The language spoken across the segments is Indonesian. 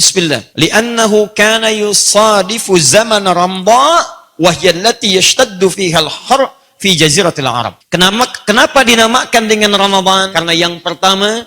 Bismillah. Li'annahu kana yusadifu zaman Ramdha wa hiya allati yashtaddu fiha al-har fi jaziratil Arab. Kenapa dinamakan dengan Ramadan? Karena yang pertama,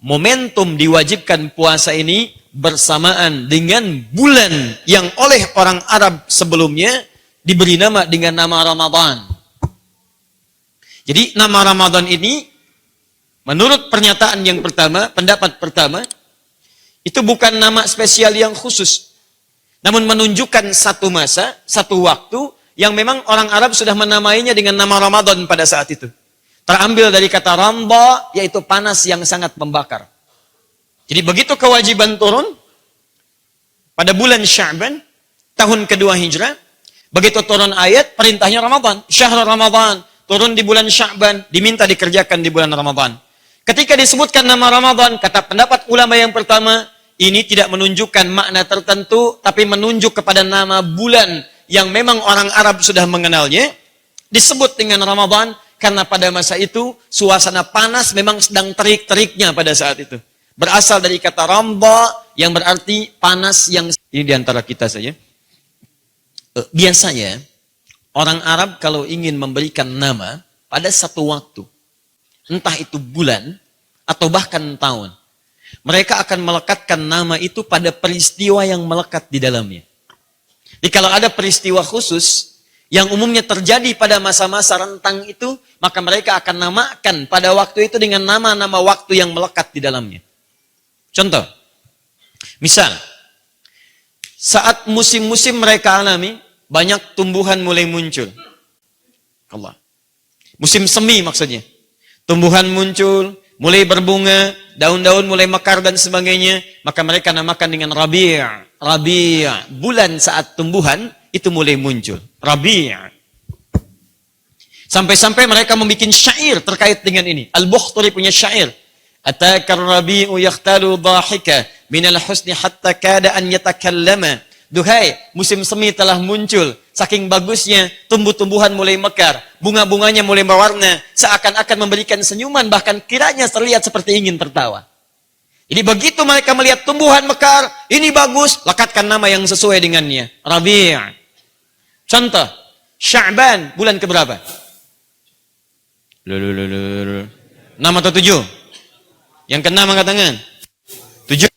momentum diwajibkan puasa ini bersamaan dengan bulan yang oleh orang Arab sebelumnya diberi nama dengan nama Ramadan. Jadi nama Ramadan ini menurut pernyataan yang pertama, pendapat pertama, itu bukan nama spesial yang khusus. Namun menunjukkan satu masa, satu waktu yang memang orang Arab sudah menamainya dengan nama Ramadan pada saat itu. Terambil dari kata Ramdha, yaitu panas yang sangat membakar. Jadi begitu kewajiban turun pada bulan Sya'ban, tahun kedua Hijrah, begitu turun ayat, perintahnya Ramadan. Syahrul Ramadan, turun di bulan Sya'ban, diminta dikerjakan di bulan Ramadan. Ketika disebutkan nama Ramadan, kata pendapat ulama yang pertama, ini tidak menunjukkan makna tertentu, tapi menunjuk kepada nama bulan yang memang orang Arab sudah mengenalnya, disebut dengan Ramadan, karena pada masa itu, suasana panas memang sedang terik-teriknya pada saat itu. Berasal dari kata Ramdha, yang berarti panas yang... Ini diantara kita saja. Biasanya, orang Arab kalau ingin memberikan nama pada satu waktu, entah itu bulan, atau bahkan tahun, mereka akan melekatkan nama itu pada peristiwa yang melekat di dalamnya. Jadi kalau ada peristiwa khusus yang umumnya terjadi pada masa-masa rentang itu, maka mereka akan namakan pada waktu itu dengan nama-nama waktu yang melekat di dalamnya. Contoh, misal, saat musim-musim mereka alami, banyak tumbuhan mulai muncul. Allah. Musim semi maksudnya. Tumbuhan muncul, mulai berbunga, daun-daun mulai mekar dan sebagainya, maka mereka namakan dengan Rabi'. Rabi', bulan saat tumbuhan itu mulai muncul. Rabi'. Sampai-sampai mereka membuat syair terkait dengan ini. Al-Bukhturi punya syair. Atakar rabi'u yakhtalu dhahika minal husni hatta kada an yatakallama. Duhai, musim semi telah muncul. Saking bagusnya, tumbuh-tumbuhan mulai mekar. Bunga-bunganya mulai berwarna. Seakan-akan memberikan senyuman, bahkan kiranya terlihat seperti ingin tertawa. Jadi begitu mereka melihat tumbuhan mekar, ini bagus, lekatkan nama yang sesuai dengannya. Rabi'. Contoh, Sya'ban, bulan keberapa? 6 atau 7? Yang keenam angkat tangan. 7.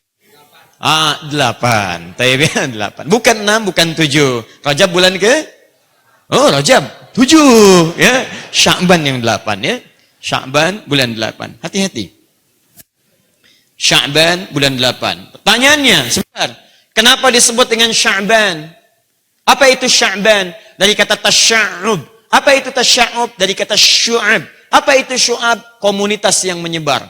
8. Tayyib 8. Bukan 6, bukan 7. Rajab bulan ke? Oh, Rajab 7 ya. Sya'ban yang 8 ya. Sya'ban bulan 8. Hati-hati. Sya'ban bulan 8. Pertanyaannya, sebentar. Kenapa disebut dengan Sya'ban? Apa itu Sya'ban? Dari kata tasya'ub. Apa itu tasya'ub? Dari kata syu'ab. Apa itu syu'ab? Komunitas yang menyebar.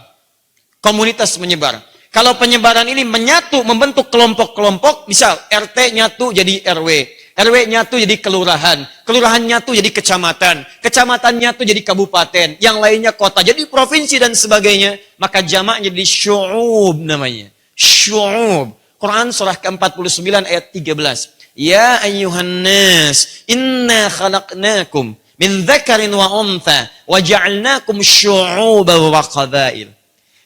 Komunitas menyebar. Kalau penyebaran ini menyatu, membentuk kelompok-kelompok, misal RT nyatu jadi RW, RW nyatu jadi kelurahan, kelurahan nyatu jadi kecamatan, kecamatan nyatu jadi kabupaten, yang lainnya kota, jadi provinsi dan sebagainya, maka jamaknya jadi syu'ub namanya. Syu'ub. Quran surah ke-49 ayat 13. Ya ayyuhan nas, inna khalaqnakum min dzakarin wa untha wa ja'alnakum syu'uban wa qabail.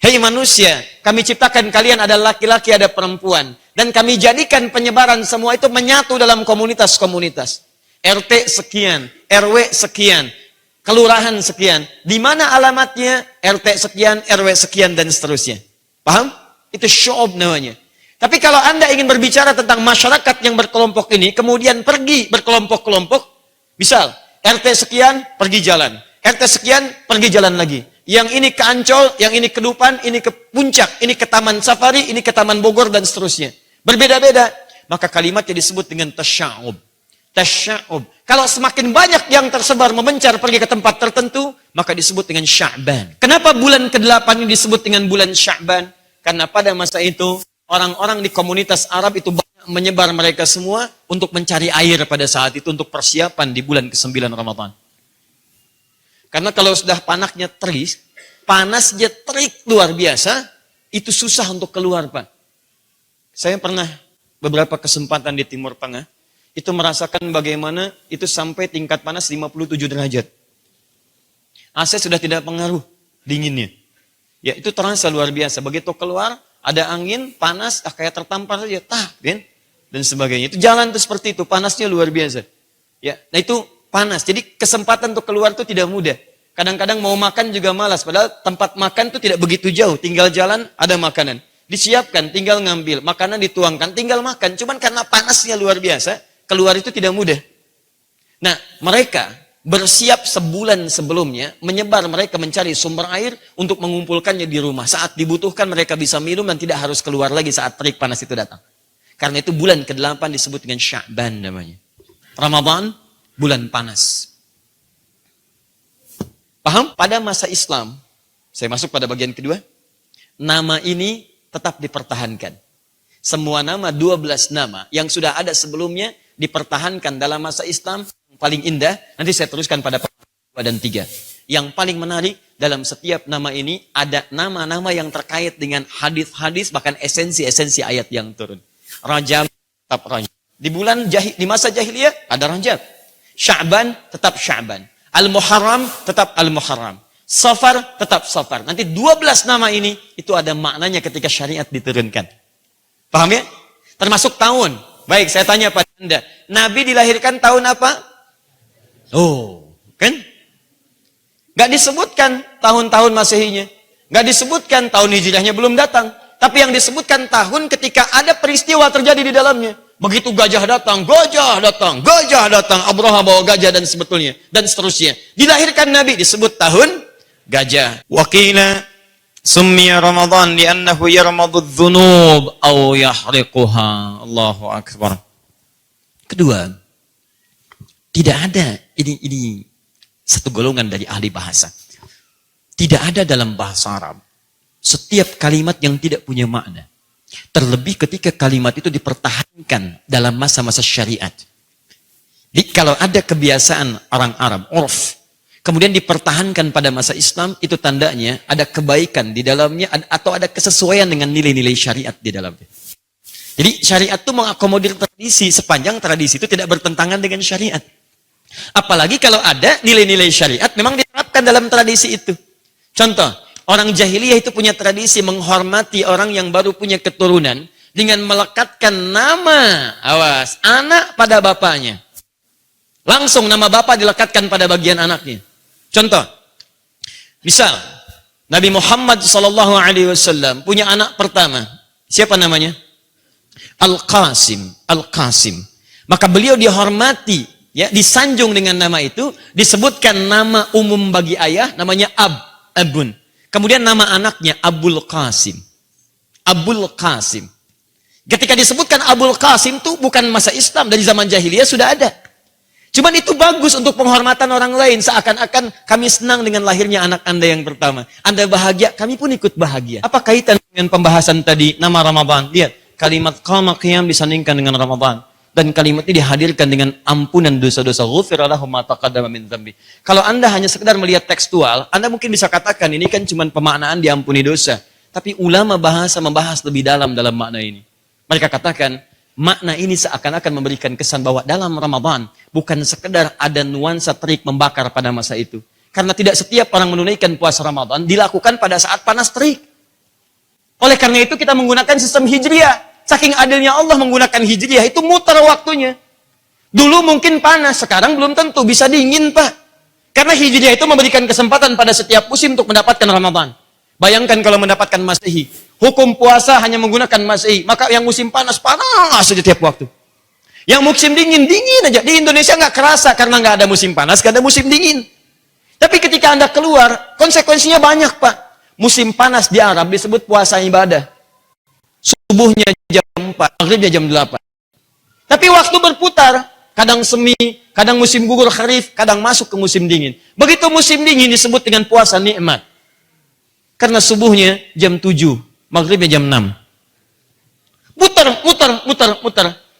Hei manusia, kami ciptakan kalian ada laki-laki, ada perempuan. Dan kami jadikan penyebaran semua itu menyatu dalam komunitas-komunitas. RT sekian, RW sekian, kelurahan sekian. Di mana alamatnya? RT sekian, RW sekian, dan seterusnya. Paham? Itu syu'ub namanya. Tapi kalau Anda ingin berbicara tentang masyarakat yang berkelompok ini, kemudian pergi berkelompok-kelompok, misal, RT sekian, pergi jalan. RT sekian, pergi jalan lagi. Yang ini ke Ancol, yang ini ke Dupan, ini ke Puncak, ini ke Taman Safari, ini ke Taman Bogor, dan seterusnya. Berbeda-beda. Maka kalimatnya disebut dengan tasya'ub. Tasya'ub. Kalau semakin banyak yang tersebar memencar pergi ke tempat tertentu, maka disebut dengan Sya'ban. Kenapa bulan ke-8 ini disebut dengan bulan Sya'ban? Karena pada masa itu, orang-orang di komunitas Arab itu banyak menyebar mereka semua untuk mencari air pada saat itu, untuk persiapan di bulan ke-9 Ramadan. Karena kalau sudah panasnya terik luar biasa, itu susah untuk keluar, Pak. Saya pernah beberapa kesempatan di Timur Tengah, itu merasakan bagaimana itu sampai tingkat panas 57 derajat. AC sudah tidak pengaruh dinginnya. Ya, itu terasa luar biasa. Begitu keluar, Ada angin, panas, kayak tertampar saja, dan sebagainya. Itu jalan tuh seperti itu, panasnya luar biasa. Ya, nah itu panas. Jadi kesempatan untuk keluar itu tidak mudah. Kadang-kadang mau makan juga malas, padahal tempat makan itu tidak begitu jauh, tinggal jalan ada makanan. Disiapkan, tinggal ngambil, makanan dituangkan, tinggal makan. Cuman karena panasnya luar biasa, keluar itu tidak mudah. Nah, mereka bersiap sebulan sebelumnya, menyebar mereka mencari sumber air untuk mengumpulkannya di rumah. Saat dibutuhkan mereka bisa minum dan tidak harus keluar lagi saat terik panas itu datang. Karena itu bulan ke-8 disebut dengan Sya'ban namanya. Ramadan, bulan panas. Paham? Pada masa Islam, saya masuk pada bagian kedua, nama ini tetap dipertahankan. Semua nama, 12 nama yang sudah ada sebelumnya dipertahankan dalam masa Islam. Paling indah, nanti saya teruskan pada 2 dan 3. Yang paling menarik, dalam setiap nama ini ada nama-nama yang terkait dengan hadis-hadis, bahkan esensi-esensi ayat yang turun. Rajab, tetap Rajab. Di masa jahiliyah ada Rajab. Sya'ban, tetap Sya'ban. Al-Muharram, tetap Al-Muharram. Safar, tetap Safar. Nanti 12 nama ini, itu ada maknanya ketika syariat diturunkan. Paham ya? Termasuk tahun. Baik, saya tanya pada Anda. Nabi dilahirkan tahun apa? Oh, kan? Gak disebutkan tahun-tahun Masehinya. Gak disebutkan tahun Hijriahnya belum datang. Tapi yang disebutkan tahun ketika ada peristiwa terjadi di dalamnya. Begitu gajah datang, Abraha bawa gajah dan sebetulnya. Dan seterusnya. Dilahirkan Nabi disebut tahun gajah. Wakila summiya Ramadan li'annahu yarmadudz dzunub aw yahriquha. Allahu Akbar. Kedua, tidak ada, ini satu golongan dari ahli bahasa. Tidak ada dalam bahasa Arab setiap kalimat yang tidak punya makna. Terlebih ketika kalimat itu dipertahankan dalam masa-masa syariat. Jadi kalau ada kebiasaan orang Arab, urf, kemudian dipertahankan pada masa Islam, itu tandanya ada kebaikan di dalamnya atau ada kesesuaian dengan nilai-nilai syariat di dalamnya. Jadi syariat itu mengakomodir tradisi sepanjang tradisi itu tidak bertentangan dengan syariat. Apalagi kalau ada nilai-nilai syariat memang diterapkan dalam tradisi itu. Contoh, orang jahiliyah itu punya tradisi menghormati orang yang baru punya keturunan dengan melekatkan nama, awas, anak pada bapaknya. Langsung nama bapak dilekatkan pada bagian anaknya. Contoh, misal Nabi Muhammad SAW punya anak pertama. Siapa namanya? Al-Qasim. Al-Qasim. Maka beliau dihormati, ya, disanjung dengan nama itu, disebutkan nama umum bagi ayah, namanya Abun. Kemudian nama anaknya Abul Qasim. Abul Qasim. Ketika disebutkan Abul Qasim itu bukan masa Islam, dari zaman jahiliyah sudah ada. Cuman itu bagus untuk penghormatan orang lain, seakan-akan kami senang dengan lahirnya anak Anda yang pertama. Anda bahagia, kami pun ikut bahagia. Apa kaitan dengan pembahasan tadi nama Ramadan? Lihat, kalimat qama qiyam disandingkan dengan Ramadan. Dan kalimat ini dihadirkan dengan ampunan dosa-dosa. Ghufira lahu ma taqaddama min dzambi. Kalau Anda hanya sekedar melihat tekstual, Anda mungkin bisa katakan ini kan cuma pemaknaan diampuni dosa. Tapi ulama bahasa membahas lebih dalam makna ini. Mereka katakan, makna ini seakan-akan memberikan kesan bahwa dalam Ramadan bukan sekedar ada nuansa terik membakar pada masa itu. Karena tidak setiap orang menunaikan puasa Ramadan dilakukan pada saat panas terik. Oleh karena itu kita menggunakan sistem Hijriah. Saking adilnya Allah menggunakan Hijriah, itu muter waktunya. Dulu mungkin panas, sekarang belum tentu, bisa dingin Pak. Karena Hijriah itu memberikan kesempatan pada setiap musim untuk mendapatkan Ramadan. Bayangkan kalau mendapatkan Masehi. Hukum puasa hanya menggunakan Masehi. Maka yang musim panas, panas saja tiap waktu. Yang musim dingin, dingin aja. Di Indonesia nggak kerasa karena nggak ada musim panas, nggak ada musim dingin. Tapi ketika Anda keluar, konsekuensinya banyak Pak. Musim panas di Arab disebut puasa ibadah. Subuhnya jam 4, maghribnya jam 8. Tapi waktu berputar, kadang semi, kadang musim gugur kharif, kadang masuk ke musim dingin. Begitu musim dingin disebut dengan puasa nikmat. Karena subuhnya jam 7, maghribnya jam 6. Muter.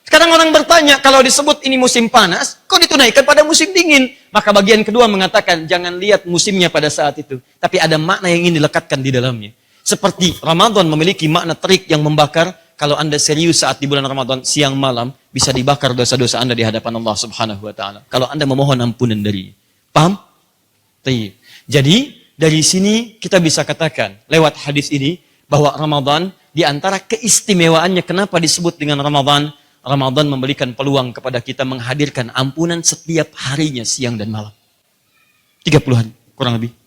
Sekarang orang bertanya, kalau disebut ini musim panas, kok ditunaikan pada musim dingin? Maka bagian kedua mengatakan, jangan lihat musimnya pada saat itu. Tapi ada makna yang ingin dilekatkan di dalamnya. Seperti Ramadan memiliki makna terik yang membakar, kalau Anda serius saat di bulan Ramadan, siang malam, bisa dibakar dosa-dosa Anda di hadapan Allah Subhanahu wa Ta'ala. Kalau Anda memohon ampunan dari. Paham? Jadi, dari sini kita bisa katakan, lewat hadis ini, bahwa Ramadan Di antara keistimewaannya kenapa disebut dengan Ramadan? Ramadan memberikan peluang kepada kita menghadirkan ampunan setiap harinya, siang dan malam. 30 hari, kurang lebih.